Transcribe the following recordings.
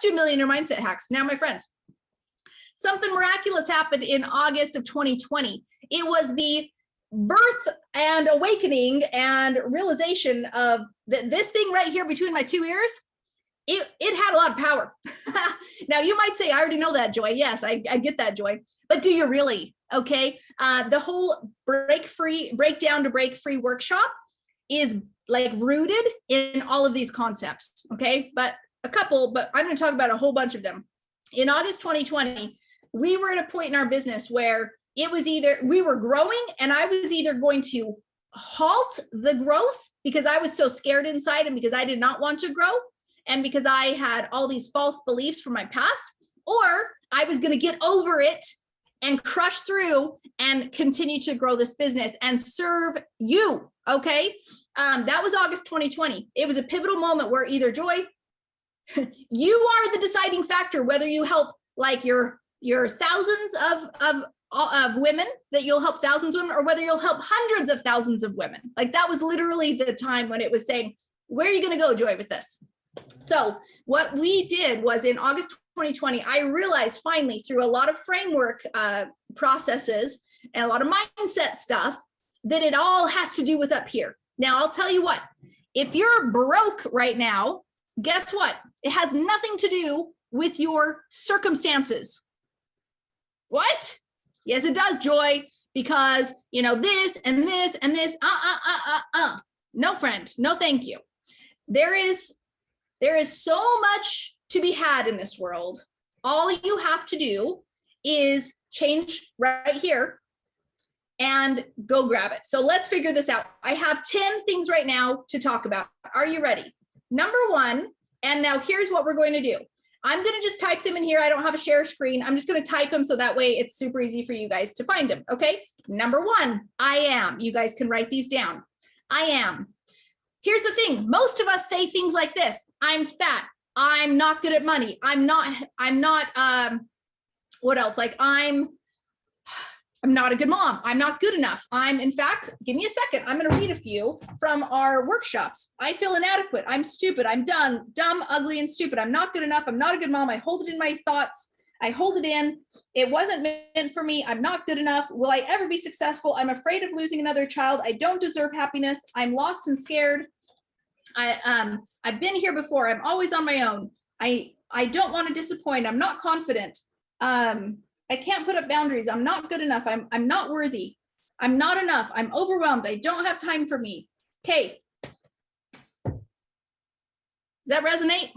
do millionaire mindset hacks. Now, my friends, something miraculous happened in August of 2020. It was the birth and awakening and realization of this thing right here between my two ears. It had a lot of power. Now you might say, I already know that, Joy. Yes, I get that, Joy. But do you really? Okay. The whole break down to break free workshop is like rooted in all of these concepts. Okay. But I'm going to talk about a whole bunch of them. In August 2020, we were at a point in our business where it was either we were growing and I was either going to halt the growth because I was so scared inside and because I did not want to grow and because I had all these false beliefs from my past, or I was going to get over it and crush through and continue to grow this business and serve you. Okay. That was August 2020. It was a pivotal moment where either, Joy, you are the deciding factor, whether you help like your thousands of women, that you'll help thousands of women, or whether you'll help hundreds of thousands of women. Like that was literally the time when it was saying, where are you going to go, Joy, with this? So what we did was in August 2020, I realized finally through a lot of framework processes and a lot of mindset stuff that it all has to do with up here. Now, I'll tell you what, if you're broke right now, guess what? It has nothing to do with your circumstances. What? Yes, it does, Joy, because you know this and this and this. No, friend, no, thank you. There is so much to be had in this world. All you have to do is change right here and go grab it. So let's figure this out. I have 10 things right now to talk about. Are you ready? Number one, and now here's what we're going to do. I'm going to just type them in here. I don't have a share screen. I'm just going to type them so that way it's super easy for you guys to find them. Okay. Number one, I am. You guys can write these down. I am. Here's the thing. Most of us say things like this. I'm fat. I'm not good at money. I'm not, what else? Like I'm not a good mom. I'm not good enough. In fact, give me a second. I'm going to read a few from our workshops. I feel inadequate. I'm stupid. I'm dumb, ugly, and stupid. I'm not good enough. I'm not a good mom. I hold it in my thoughts. I hold it in. It wasn't meant for me. I'm not good enough. Will I ever be successful? I'm afraid of losing another child. I don't deserve happiness. I'm lost and scared. I've been here before. I'm always on my own. I don't want to disappoint. I'm not confident. I can't put up boundaries. I'm not good enough. I'm not worthy. I'm not enough. I'm overwhelmed. I don't have time for me. Okay. Does that resonate?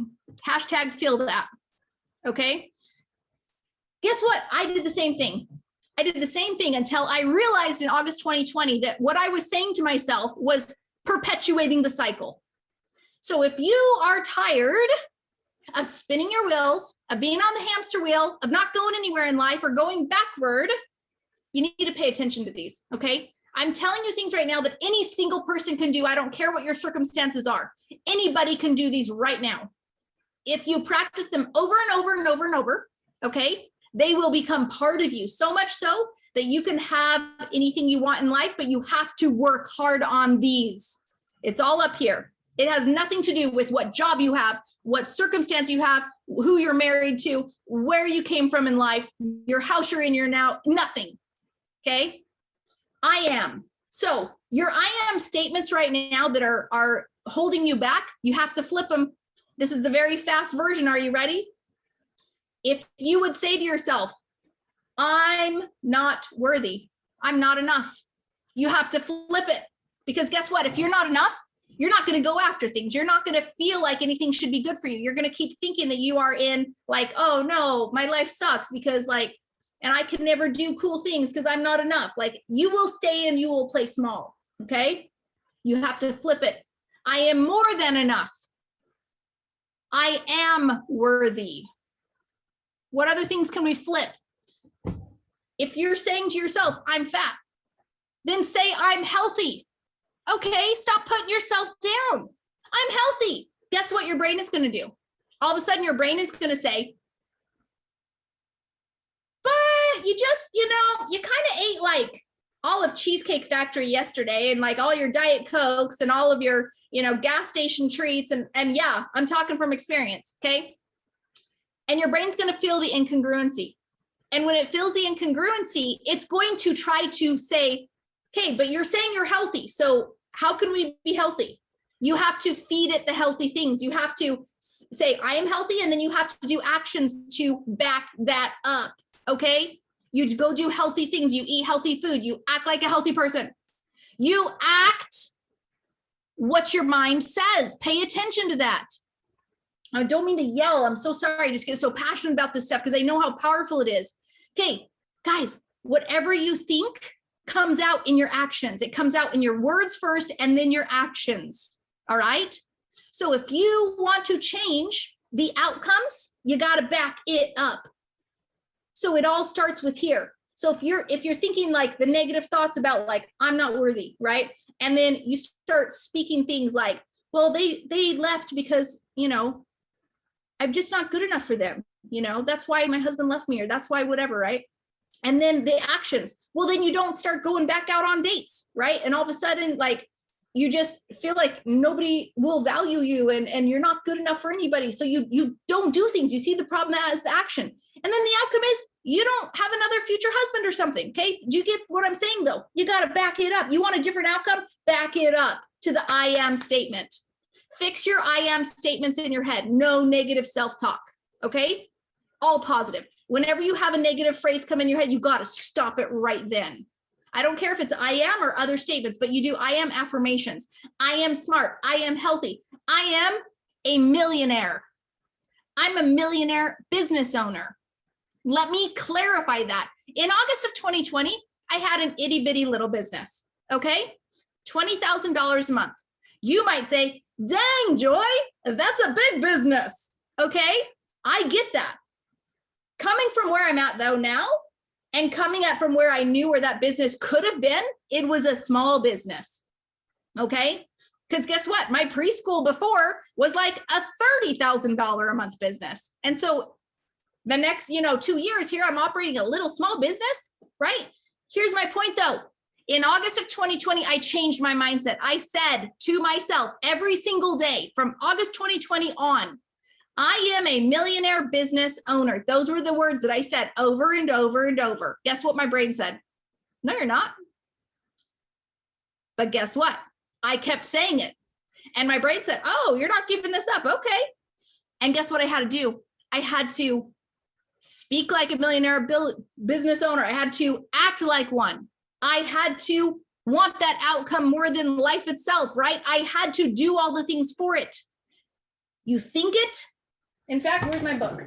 Hashtag feel that. Okay. Guess what? I did the same thing. I did the same thing until I realized in August 2020 that what I was saying to myself was perpetuating the cycle. So if you are tired of spinning your wheels, of being on the hamster wheel, of not going anywhere in life or going backward, you need to pay attention to these, okay? I'm telling you things right now that any single person can do. I don't care what your circumstances are. Anybody can do these right now. If you practice them over and over and over and over, okay, they will become part of you, so much so that you can have anything you want in life, but you have to work hard on these. It's all up here. It has nothing to do with what job you have, what circumstance you have, who you're married to, where you came from in life, your house you're in, you're now, nothing. Okay. I am. So your I am statements right now that are holding you back, you have to flip them. This is the very fast version. Are you ready? If you would say to yourself, I'm not worthy, I'm not enough, you have to flip it, because guess what? If you're not enough, you're not going to go after things. You're not going to feel like anything should be good for you. You're going to keep thinking that you are in like, oh no, my life sucks because like, and I can never do cool things because I'm not enough. Like you will stay and you will play small. Okay. You have to flip it. I am more than enough. I am worthy. What other things can we flip? If you're saying to yourself, I'm fat, then say I'm healthy. Okay, stop putting yourself down. I'm healthy. Guess what your brain is going to do? All of a sudden your brain is going to say, but you just, you kind of ate like all of Cheesecake Factory yesterday and like all your Diet Cokes and all of your, gas station treats. And yeah, I'm talking from experience. Okay. and your brain's going to feel the incongruency. And when it feels the incongruency, it's going to try to say, okay, but you're saying you're healthy. So how can we be healthy? You have to feed it the healthy things. You have to say, I am healthy. And then you have to do actions to back that up. Okay. You go do healthy things. You eat healthy food. You act like a healthy person. You act what your mind says. Pay attention to that. I don't mean to yell. I'm so sorry. I just get so passionate about this stuff because I know how powerful it is. Okay, guys, whatever you think comes out in your actions. It comes out in your words first and then your actions. All right. So if you want to change the outcomes, you got to back it up. So it all starts with here. So if you're thinking like the negative thoughts about like, I'm not worthy, right? And then you start speaking things like, well, they left because, you know, I'm just not good enough for them. You know, that's why my husband left me, or that's why whatever, right? And then the actions, well, then you don't start going back out on dates, right? And all of a sudden, like, you just feel like nobody will value you and you're not good enough for anybody. So you don't do things. You see the problem as the action. And then the outcome is you don't have another future husband or something, okay? Do you get what I'm saying though? You got to back it up. You want a different outcome? Back it up to the I am statement. Fix your I am statements in your head. No negative self-talk, okay? All positive. Whenever you have a negative phrase come in your head, you got to stop it right then. I don't care if it's I am or other statements, but you do I am affirmations. I am smart. I am healthy. I am a millionaire. I'm a millionaire business owner. Let me clarify that. In August of 2020, I had an itty bitty little business, okay? $20,000 a month. You might say, dang, Joy, that's a big business, okay? I get that. Coming from where I'm at though now, and coming at from where I knew where that business could have been, it was a small business, okay? Because guess what? My preschool before was like a $30,000 a month business. And so the next, 2 years here, I'm operating a little small business, right? Here's my point though. In August of 2020, I changed my mindset. I said to myself every single day from August 2020 on, I am a millionaire business owner. Those were the words that I said over and over and over. Guess what my brain said? No, you're not. But guess what? I kept saying it. And my brain said, oh, you're not giving this up. Okay. And guess what I had to do? I had to speak like a millionaire business owner. I had to act like one. I had to want that outcome more than life itself, right? I had to do all the things for it. You think it. In fact, where's my book?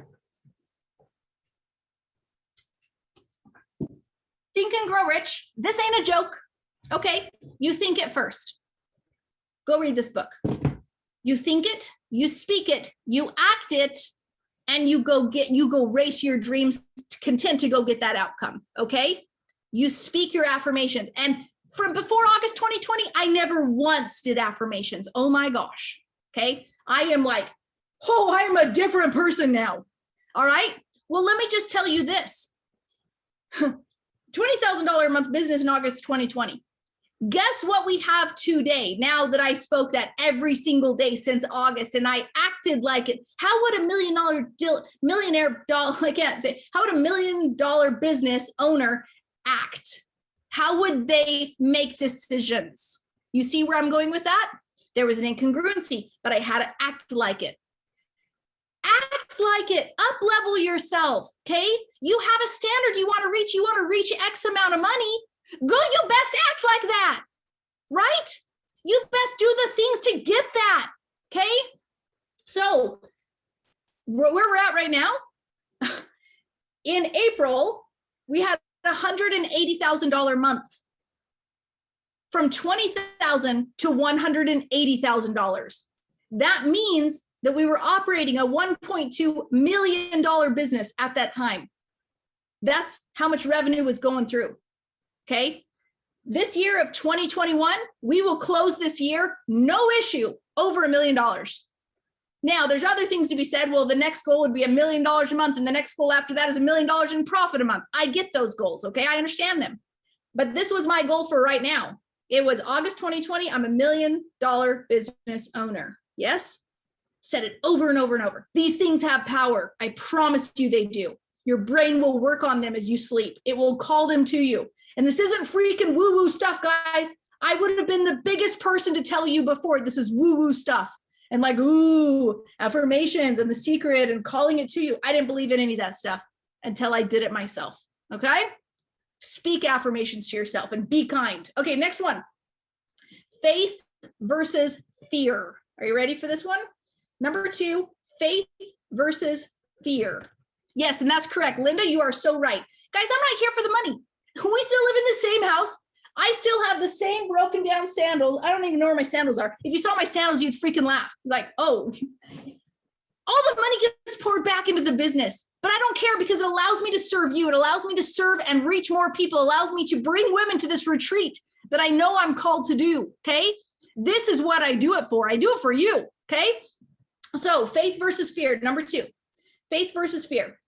Think and Grow Rich. This ain't a joke. Okay. You think it first. Go read this book. You think it, you speak it, you act it, and you go race your dreams, content to go get that outcome. Okay. You speak your affirmations. And from before August 2020, I never once did affirmations. Oh my gosh. Okay. I am like, oh, I am a different person now. All right. Well, let me just tell you this. $20,000 a month business in August 2020. Guess what we have today, now that I spoke that every single day since August and I acted like it? How would a how would a $1 million business owner act? How would they make decisions? You see where I'm going with that? There was an incongruency, but I had to act like it. Act like it. Up level yourself. Okay. You have a standard you want to reach. You want to reach X amount of money. Girl, you best act like that. Right? You best do the things to get that. Okay. So where we're at right now, in April, we had $180,000 month. From $20,000 to $180,000. That means that we were operating a $1.2 million business at that time. That's how much revenue was going through. Okay. This year of 2021, we will close this year, no issue, over $1 million. Now, there's other things to be said. Well, the next goal would be $1 million a month, and the next goal after that is $1 million in profit a month. I get those goals. Okay. I understand them. But this was my goal for right now. It was August 2020. I'm $1 million business owner. Yes. Said it over and over and over. These things have power. I promise you they do. Your brain will work on them as you sleep. It will call them to you. And this isn't freaking woo-woo stuff, guys. I would have been the biggest person to tell you before this is woo-woo stuff. And like, ooh, affirmations and The Secret and calling it to you. I didn't believe in any of that stuff until I did it myself. Okay? Speak affirmations to yourself and be kind. Okay, next one. Faith versus fear. Are you ready for this one? Number 2, faith versus fear. Yes, and that's correct. Linda, you are so right. Guys, I'm not here for the money. We still live in the same house. I still have the same broken down sandals. I don't even know where my sandals are. If you saw my sandals, you'd freaking laugh. Like, oh, all the money gets poured back into the business, but I don't care because it allows me to serve you. It allows me to serve and reach more people. It allows me to bring women to this retreat that I know I'm called to do. Okay. This is what I do it for. I do it for you. Okay. So faith versus fear. Number 2, faith versus fear.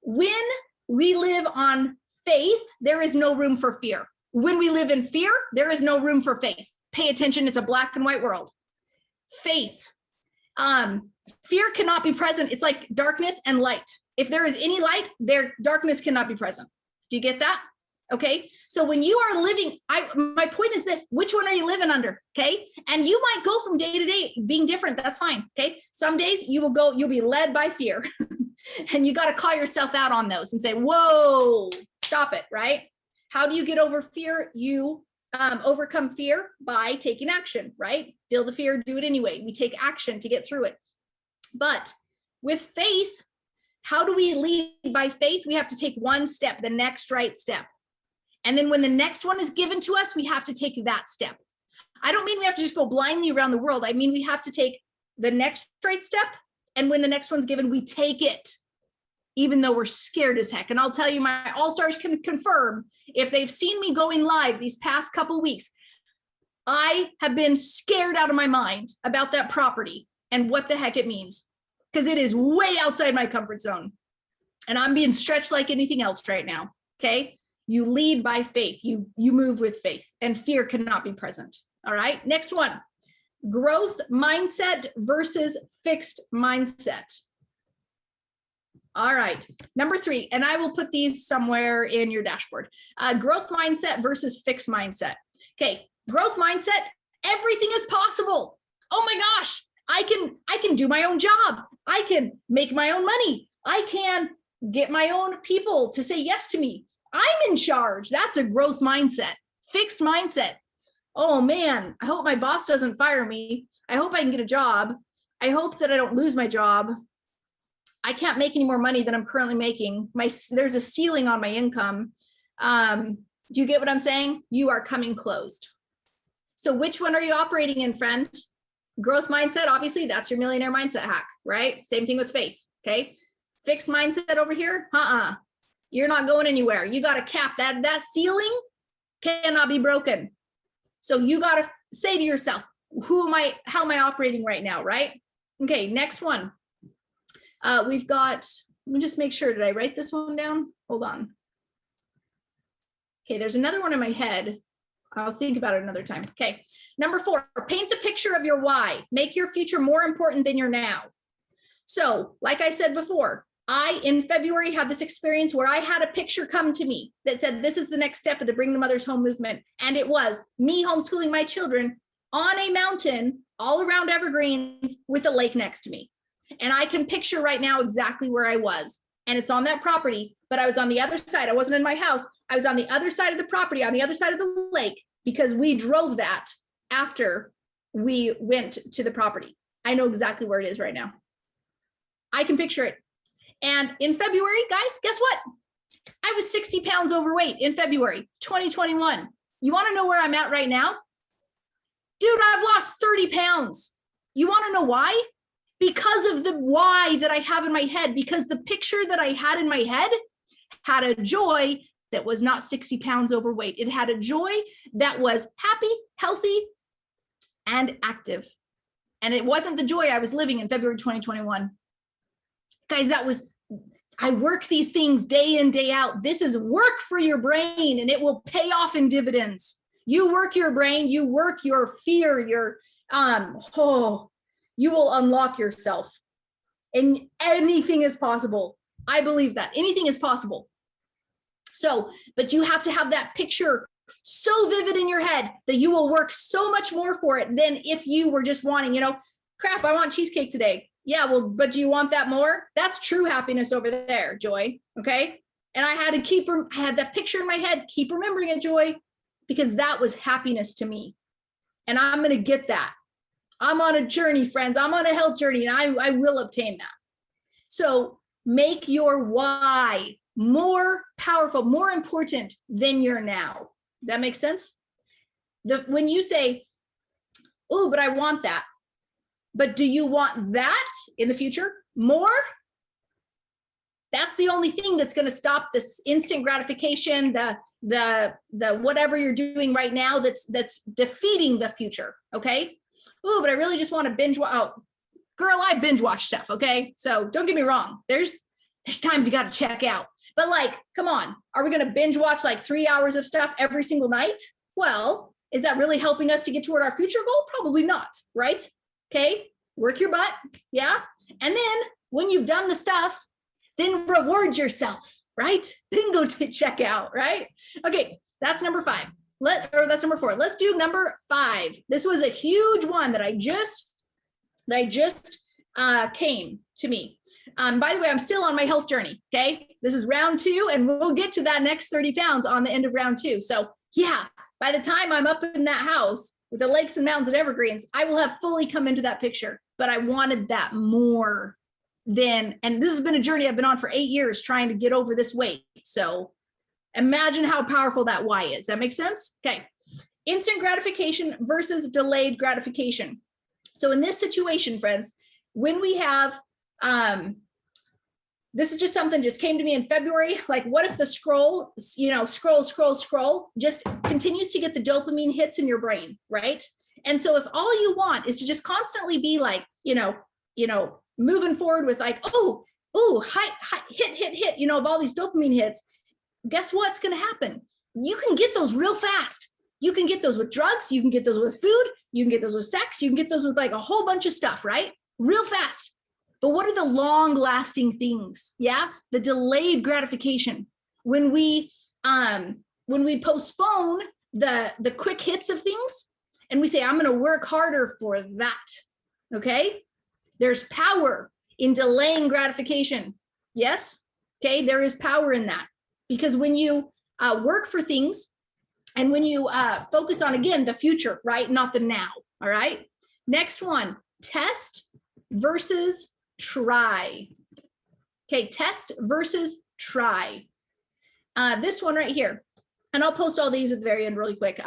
When we live on faith, there is no room for fear. When we live in fear, there is no room for faith. Pay attention. It's a black and white world. Faith. Fear cannot be present. It's like darkness and light. If there is any light, darkness cannot be present. Do you get that? Okay. So when you are living, my point is this, which one are you living under? Okay. And you might go from day to day being different. That's fine. Okay. Some days you'll be led by fear and you got to call yourself out on those and say, whoa, stop it. Right. How do you get over fear? You overcome fear by taking action, right? Feel the fear, do it anyway. We take action to get through it. But with faith, how do we lead by faith? We have to take one step, the next right step. And then when the next one is given to us, we have to take that step. I don't mean we have to just go blindly around the world. I mean, we have to take the next right step. And when the next one's given, we take it, even though we're scared as heck. And I'll tell you, my all-stars can confirm, if they've seen me going live these past couple weeks, I have been scared out of my mind about that property and what the heck it means, because it is way outside my comfort zone. And I'm being stretched like anything else right now. Okay. You lead by faith. You move with faith, and fear cannot be present. All right. Next one, growth mindset versus fixed mindset. All right. Number 3, and I will put these somewhere in your dashboard. Growth mindset versus fixed mindset. Okay. Growth mindset. Everything is possible. Oh my gosh. I can do my own job. I can make my own money. I can get my own people to say yes to me. I'm in charge. That's a growth mindset. Fixed mindset. Oh man, I hope my boss doesn't fire me. I hope I can get a job. I hope that I don't lose my job. I can't make any more money than I'm currently making. There's a ceiling on my income. Do you get what I'm saying? You are coming closed. So which one are you operating in, friend? Growth mindset, obviously, that's your millionaire mindset hack, right? Same thing with faith, okay? Fixed mindset over here, you're not going anywhere. You got to cap that ceiling cannot be broken. So you got to say to yourself, how am I operating right now, right? Okay, next one. We've got, let me just make sure, did I write this one down? Hold on. Okay, there's another one in my head. I'll think about it another time. Okay, number 4, paint the picture of your why. Make your future more important than your now. So, like I said before, in February, had this experience where I had a picture come to me that said, this is the next step of the Bring the Mothers Home movement. And it was me homeschooling my children on a mountain all around evergreens with a lake next to me. And I can picture right now exactly where I was. And it's on that property, but I was on the other side. I wasn't in my house. I was on the other side of the property, on the other side of the lake, because we drove that after we went to the property. I know exactly where it is right now. I can picture it. And in February, guys, guess what? I was 60 pounds overweight in February, 2021. You want to know where I'm at right now? Dude, I've lost 30 pounds. You want to know why? Because of the why that I have in my head, because the picture that I had in my head had a joy that was not 60 pounds overweight. It had a joy that was happy, healthy, and active. And it wasn't the joy I was living in February 2021. Guys, I work these things day in, day out. This is work for your brain, and it will pay off in dividends. You work your brain, you work your fear, you will unlock yourself. And anything is possible. I believe that anything is possible. So, but you have to have that picture so vivid in your head that you will work so much more for it than if you were just wanting, crap, I want cheesecake today. Yeah, well, but do you want that more? That's true happiness over there, Joy. Okay. And I had that picture in my head, keep remembering it, Joy, because that was happiness to me. And I'm going to get that. I'm on a journey, friends. I'm on a health journey, and I will obtain that. So make your why more powerful, more important than your now. That makes sense? When you say, oh, but I want that. But do you want that in the future more? That's the only thing that's going to stop this instant gratification, the whatever you're doing right now that's defeating the future. Okay. Oh, but I really just want to binge watch. Oh, girl, I binge watch stuff. Okay. So don't get me wrong. There's times you got to check out, but like, come on, are we going to binge watch like 3 hours of stuff every single night? Well, is that really helping us to get toward our future goal? Probably not. Right. Okay. Work your butt. Yeah. And then when you've done the stuff, then reward yourself, right? Then go to check out, right? Okay, that's number 5. That's number 4. Let's do number 5. This was a huge one that I just came to me. By the way, I'm still on my health journey. Okay, this is round 2, and we'll get to that next 30 pounds on the end of round 2. So yeah, by the time I'm up in that house with the lakes and mountains and evergreens, I will have fully come into that picture. But I wanted that more than, and this has been a journey I've been on for 8 years trying to get over this weight. So imagine how powerful that why is. That makes sense? Okay. Instant gratification versus delayed gratification. So in this situation, friends, when we have, this is just something just came to me in February. Like, what if the scroll just continues to get the dopamine hits in your brain, right? And so if all you want is to just constantly be like, moving forward with like, hit, of all these dopamine hits, guess what's going to happen? You can get those real fast. You can get those with drugs. You can get those with food. You can get those with sex. You can get those with like a whole bunch of stuff, right? Real fast. But what are the long lasting things? Yeah. The delayed gratification. When we postpone the quick hits of things and we say, I'm going to work harder for that. Okay. There's power in delaying gratification. Yes. Okay. There is power in that, because when you work for things and when you focus on, again, the future, right? Not the now. All right. Next one, test versus try. Okay. Test versus try. This one right here. And I'll post all these at the very end really quick.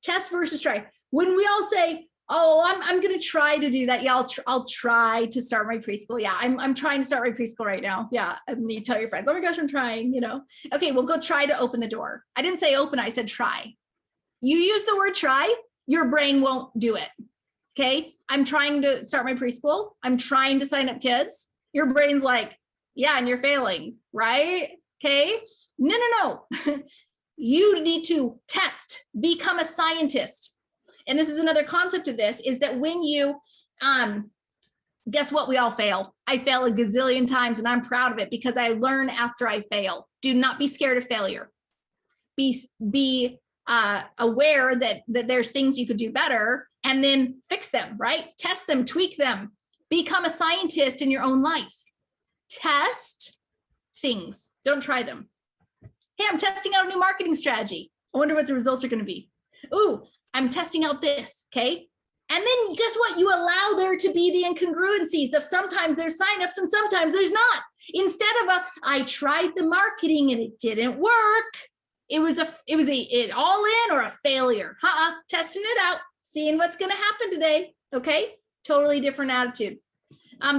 Test versus try. When we all say, oh, I'm going to try to do that. Yeah, I'll try to start my preschool. Yeah, I'm trying to start my preschool right now. Yeah, and you tell your friends, oh my gosh, I'm trying, Okay, well, go try to open the door. I didn't say open, I said try. You use the word try, your brain won't do it. Okay, I'm trying to start my preschool. I'm trying to sign up kids. Your brain's like, yeah, and you're failing, right? Okay, no. You need to test, become a scientist. And this is another concept of this, is that when you, guess what? We all fail. I fail a gazillion times, and I'm proud of it because I learn after I fail. Do not be scared of failure. Be aware that there's things you could do better, and then fix them, right? Test them, tweak them, become a scientist in your own life. Test things, don't try them. Hey, I'm testing out a new marketing strategy. I wonder what the results are going to be. Ooh, I'm testing out this, okay? And then guess what? You allow there to be the incongruencies of sometimes there's signups and sometimes there's not. Instead of I tried the marketing and it didn't work. It was an all in or a failure. Testing it out, seeing what's going to happen today, okay? Totally different attitude.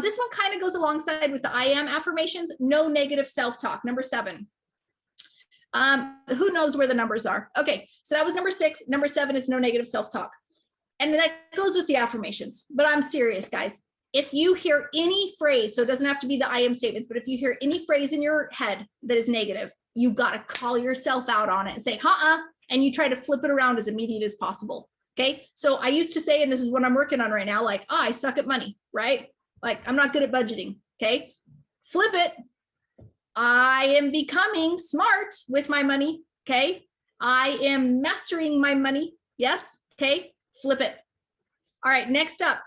This one kind of goes alongside with the I am affirmations. No negative self-talk. Number 7. Who knows where the numbers are? Okay, so that was number 6. Number 7 is no negative self-talk. And that goes with the affirmations, but I'm serious, guys. If you hear any phrase, so it doesn't have to be the I am statements, but if you hear any phrase in your head that is negative, you got to call yourself out on it and say, and you try to flip it around as immediate as possible. Okay. So I used to say, and this is what I'm working on right now, like, oh, I suck at money, right? Like I'm not good at budgeting. Okay. Flip it. I am becoming smart with my money. Okay. I am mastering my money. Yes. Okay. Flip it. All right. Next up,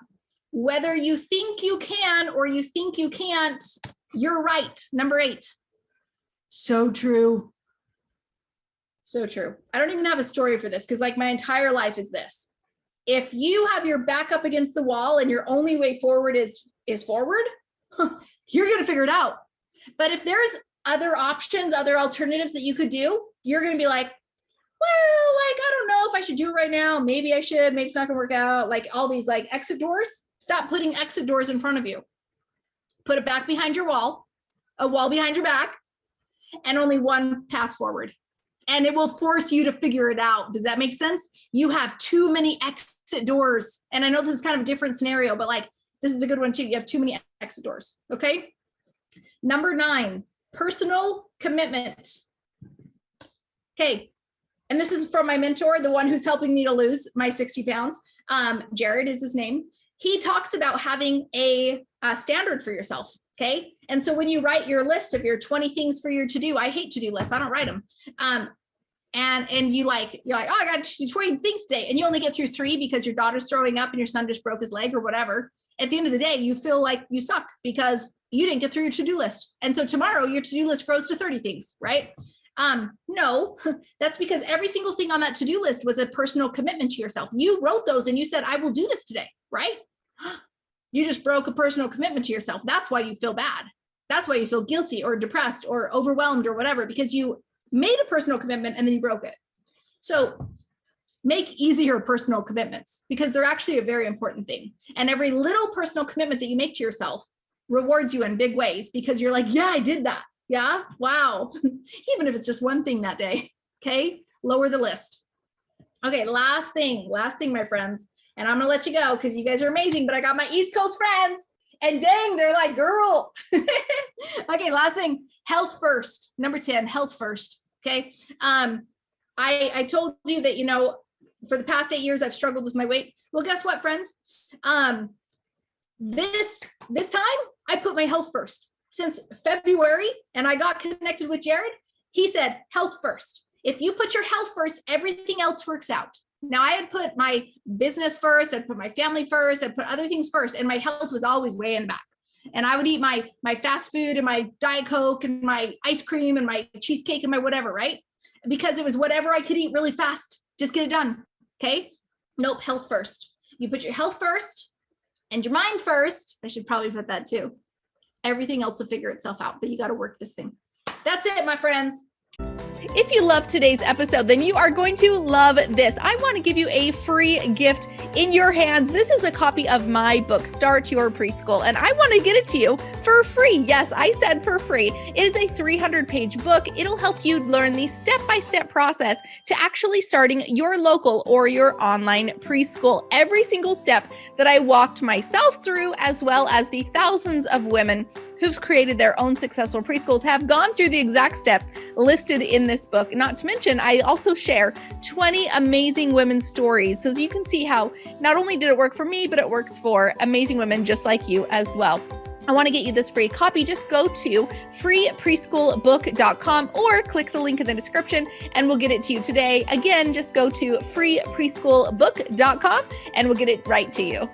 whether you think you can or you think you can't, you're right. Number 8. So true. So true. I don't even have a story for this because like my entire life is this. If you have your back up against the wall and your only way forward is forward, you're going to figure it out. But if there's other options, other alternatives that you could do, you're going to be like, well, like, I don't know if I should do it right now. Maybe I should, maybe it's not going to work out. Like all these like exit doors, stop putting exit doors in front of you. Put it back behind your wall, a wall behind your back, and only one path forward. And it will force you to figure it out. Does that make sense? You have too many exit doors. And I know this is kind of a different scenario, but like, this is a good one too. You have too many exit doors. Okay. Number 9, personal commitment. Okay. And this is from my mentor, the one who's helping me to lose my 60 pounds. Jared is his name. He talks about having a standard for yourself. Okay. And so when you write your list of your 20 things for your to-do, I hate to-do lists. I don't write them. And you're like, oh, I got to do 20 things today. And you only get through 3 because your daughter's throwing up and your son just broke his leg or whatever. At the end of the day, you feel like you suck because you didn't get through your to-do list. And so tomorrow your to-do list grows to 30 things, right? No, that's because every single thing on that to-do list was a personal commitment to yourself. You wrote those and you said, I will do this today, right? You just broke a personal commitment to yourself. That's why you feel bad. That's why you feel guilty or depressed or overwhelmed or whatever, because you made a personal commitment and then you broke it. So make easier personal commitments because they're actually a very important thing. And every little personal commitment that you make to yourself rewards you in big ways because you're like, yeah, I did that. Yeah. Wow. Even if it's just one thing that day. Okay. Lower the list. Okay. Last thing, my friends. And I'm going to let you go because you guys are amazing, but I got my East Coast friends and dang, they're like, girl. Okay. Last thing, health first. Number 10, health first. Okay. I told you that, you know, for the past 8 years, I've struggled with my weight. Well, guess what, friends? This time I put my health first since February and I got connected with Jared. He said, health first. If you put your health first, everything else works out. Now I had put my business first, I'd put my family first, I'd put other things first, and my health was always way in back. And I would eat my fast food and my Diet Coke and my ice cream and my cheesecake and my whatever, right? Because it was whatever I could eat really fast. Just get it done. Okay. Nope. Health first. You put your health first and your mind first. I should probably put that too. Everything else will figure itself out, but you got to work this thing. That's it, my friends. If you loved today's episode, then you are going to love this. I want to give you a free gift in your hands. This is a copy of my book, Start Your Preschool, and I want to get it to you for free. Yes, I said for free. It is a 300-page book. It'll help you learn the step-by-step process to actually starting your local or your online preschool. Every single step that I walked myself through, as well as the thousands of women who've created their own successful preschools have gone through the exact steps listed in this book. Not to mention, I also share 20 amazing women's stories. So you can see how not only did it work for me, but it works for amazing women just like you as well. I want to get you this free copy. Just go to freepreschoolbook.com or click the link in the description and we'll get it to you today. Again, just go to freepreschoolbook.com and we'll get it right to you.